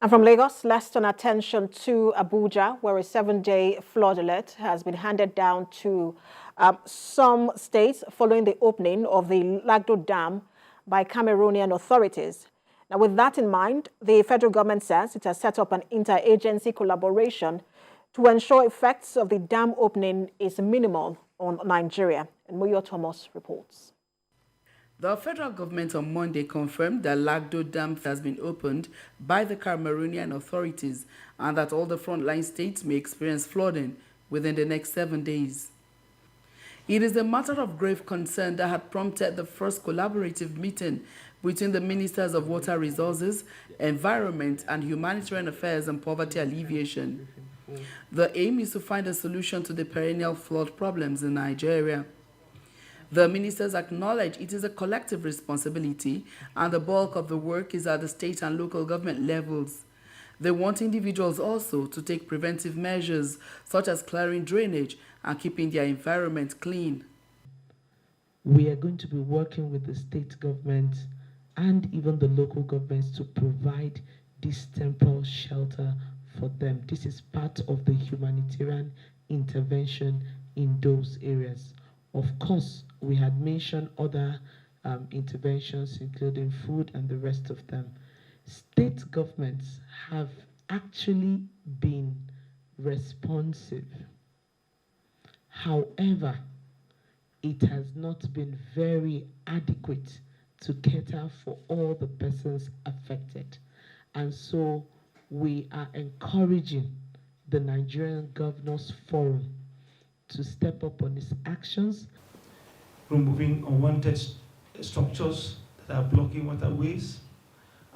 And from Lagos, let's turn attention to Abuja, where a 7-day flood alert has been handed down to some states following the opening of the Lagdo Dam by Cameroonian authorities. Now, with that in mind, the federal government says it has set up an interagency collaboration to ensure effects of the dam opening is minimal on Nigeria. And Moyo Thomas reports. The federal government on Monday confirmed that Lagdo Dam has been opened by the Cameroonian authorities and that all the frontline states may experience flooding within the next 7 days. It is a matter of grave concern that had prompted the first collaborative meeting between the Ministers of Water Resources, Environment and Humanitarian Affairs and Poverty Alleviation. The aim is to find a solution to the perennial flood problems in Nigeria. The ministers acknowledge it is a collective responsibility and the bulk of the work is at the state and local government levels. They want individuals also to take preventive measures such as clearing drainage and keeping their environment clean. We are going to be working with the state government and even the local governments to provide this temporal shelter for them. This is part of the humanitarian intervention in those areas. Of course, we had mentioned other interventions, including food and the rest of them. State governments have actually been responsive. However, it has not been very adequate to cater for all the persons affected. And so we are encouraging the Nigerian Governors Forum to step up on its actions. Removing unwanted structures that are blocking waterways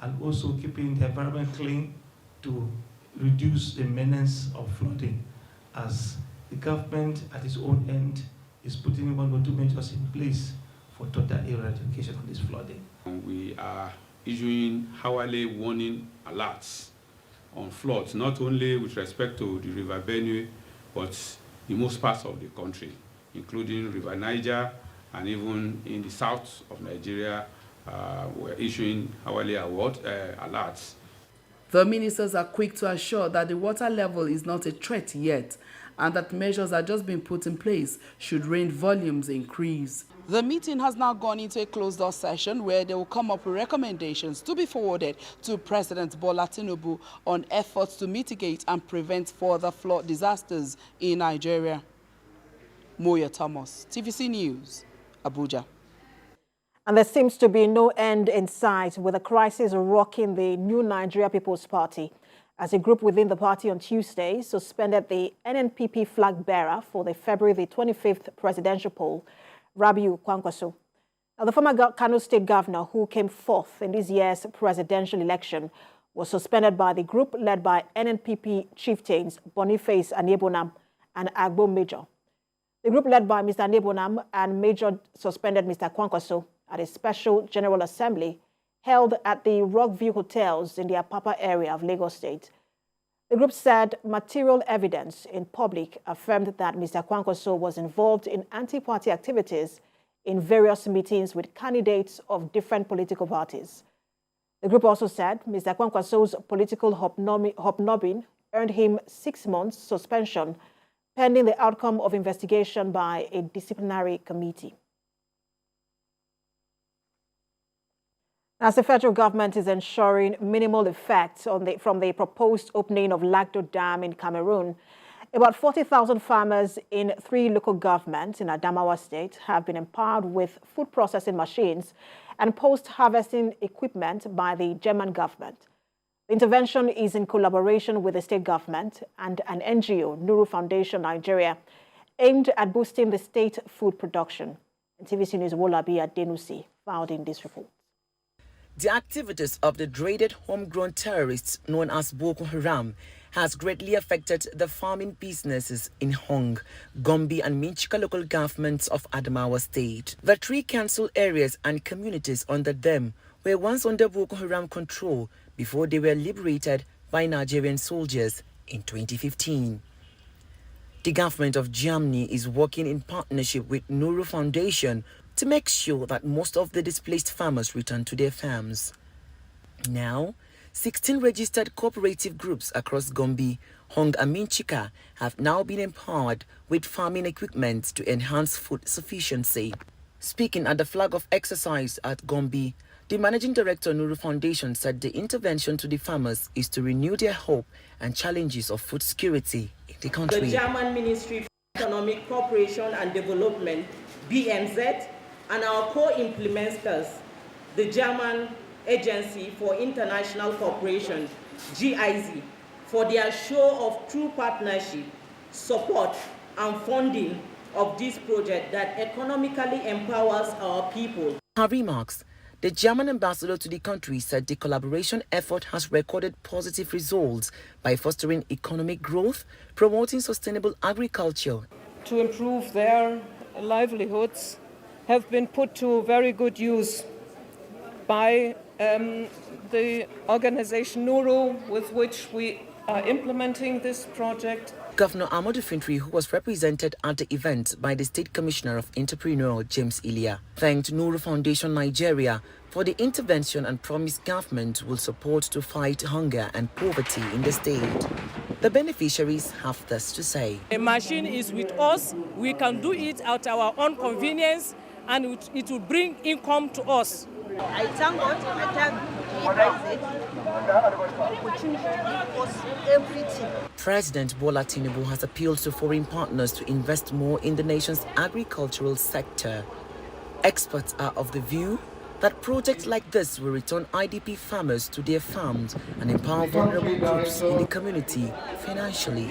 and also keeping the environment clean to reduce the menace of flooding, as the government at its own end is putting 1 or 2 measures in place for total eradication of this flooding. We are issuing hourly warning alerts on floods, not only with respect to the River Benue, but in most parts of the country, including River Niger, and even in the south of Nigeria, we're issuing hourly alerts. The ministers are quick to assure that the water level is not a threat yet and that measures are just being put in place should rain volumes increase. The meeting has now gone into a closed-door session where they will come up with recommendations to be forwarded to President Bola Tinubu on efforts to mitigate and prevent further flood disasters in Nigeria. Moyo Thomas, TVC News, Abuja. And there seems to be no end in sight with the crisis rocking the New Nigeria People's Party, as a group within the party on Tuesday suspended the NNPP flag bearer for the February the 25th presidential poll, Rabiu Kwankwaso. Now, the former Kano state governor who came fourth in this year's presidential election was suspended by the group led by NNPP chieftains Boniface Anebonam and Agbo Major. The group led by Mr. Anebonam and Major suspended Mr. Kwankwaso at a special General Assembly held at the Rockview Hotels in the Apapa area of Lagos State. The group said material evidence in public affirmed that Mr. Kwankwaso was involved in anti-party activities in various meetings with candidates of different political parties. The group also said Mr. Kwankwaso's political hobnobbing earned him 6 months suspension pending the outcome of investigation by a disciplinary committee. As the federal government is ensuring minimal effects from the proposed opening of Lagdo Dam in Cameroon, about 40,000 farmers in 3 local governments in Adamawa State have been empowered with food processing machines and post-harvesting equipment by the German government. The intervention is in collaboration with the state government and an NGO, Nuru Foundation Nigeria, aimed at boosting the state food production. And TVC News Wolabi Adenusi filed in this report. The activities of the dreaded homegrown terrorists known as Boko Haram has greatly affected the farming businesses in Hong, Gombe and Minchika local governments of Adamawa State. The 3 council areas and communities under them were once under Boko Haram control before they were liberated by Nigerian soldiers in 2015. The government of Germany is working in partnership with Nuru Foundation to make sure that most of the displaced farmers return to their farms. Now, 16 registered cooperative groups across Gombe, Hong and Minchika have now been empowered with farming equipment to enhance food sufficiency. Speaking at the flag-off exercise at Gombe, the Managing Director Nuru Foundation said the intervention to the farmers is to renew their hope and challenges of food security in the country. The German Ministry for Economic Cooperation and Development, BMZ, and our co-implementers, the German Agency for International Cooperation, GIZ, for their show of true partnership, support, and funding of this project that economically empowers our people. Her remarks, the German ambassador to the country said the collaboration effort has recorded positive results by fostering economic growth, promoting sustainable agriculture. To improve their livelihoods have been put to very good use by the organization Nuru, with which we are implementing this project. Governor Amadou Fintri, who was represented at the event by the State Commissioner of Entrepreneur James Ilia, thanked Nuru Foundation Nigeria for the intervention and promised government will support to fight hunger and poverty in the state. The beneficiaries have this to say. A machine is with us. We can do it at our own convenience, and it will bring income to us. I thank God, I thank the opportunity to give us everything. President Bola Tinubu has appealed to foreign partners to invest more in the nation's agricultural sector. Experts are of the view that projects like this will return IDP farmers to their farms and empower vulnerable groups in the community financially.